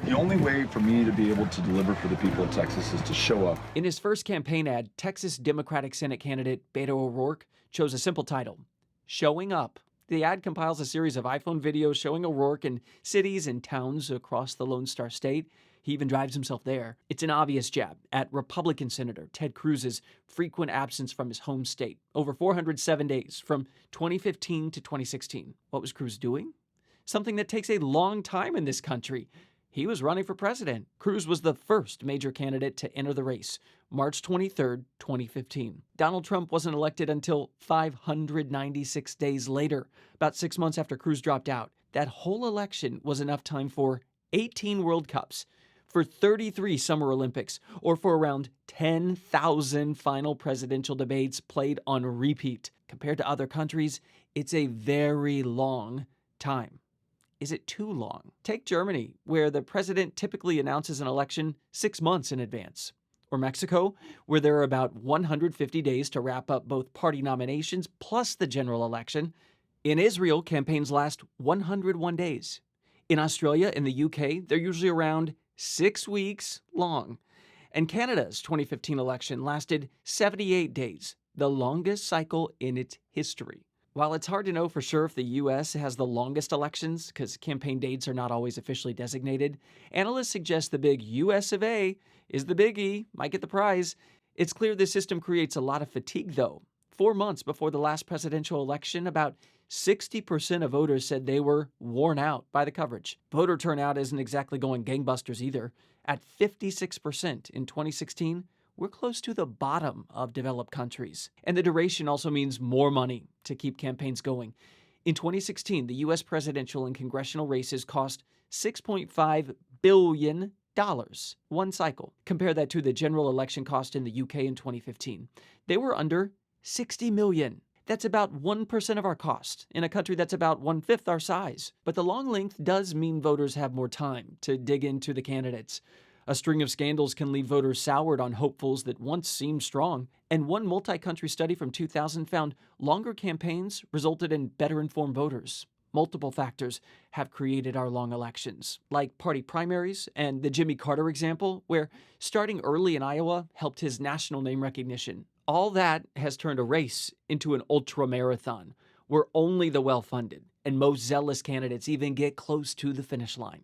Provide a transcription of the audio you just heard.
The only way for me to be able to deliver for the people of Texas is to show up. In his first campaign ad, Texas Democratic Senate candidate Beto O'Rourke chose a simple title, Showing Up. The ad compiles a series of iPhone videos showing O'Rourke in cities and towns across the Lone Star State. He even drives himself there. It's an obvious jab at Republican Senator Ted Cruz's frequent absence from his home state. Over 407 days, from 2015 to 2016. What was Cruz doing? Something that takes a long time in this country. He was running for president. Cruz was the first major candidate to enter the race, March 23, 2015. Donald Trump wasn't elected until 596 days later, about 6 months after Cruz dropped out. That whole election was enough time for 18 World Cups, for 33 Summer Olympics, or for around 10,000 final presidential debates played on repeat. Compared to other countries, it's a very long time. Is it too long? Take Germany, where the president typically announces an election 6 months in advance. Or Mexico, where there are about 150 days to wrap up both party nominations plus the general election. In Israel, campaigns last 101 days. In Australia and the UK, they're usually around 6 weeks long. And Canada's 2015 election lasted 78 days, the longest cycle in its history. While it's hard to know for sure if the U.S. has the longest elections because campaign dates are not always officially designated, analysts suggest the big U.S. of A. is the biggie, might get the prize. It's clear this system creates a lot of fatigue, though. 4 months before the last presidential election, about 60% of voters said they were worn out by the coverage. Voter turnout isn't exactly going gangbusters either. At 56% in 2016, we're close to the bottom of developed countries. And the duration also means more money to keep campaigns going. In 2016, the U.S. presidential and congressional races cost $6.5 billion one cycle. Compare that to the general election cost in the UK in 2015. They were under $60 million. That's about 1% of our cost in a country that's about 1/5 our size. But the long length does mean voters have more time to dig into the candidates. A string of scandals can leave voters soured on hopefuls that once seemed strong. And one multi-country study from 2000 found longer campaigns resulted in better-informed voters. Multiple factors have created our long elections, like party primaries and the Jimmy Carter example, where starting early in Iowa helped his national name recognition. All that has turned a race into an ultra-marathon, where only the well-funded and most zealous candidates even get close to the finish line.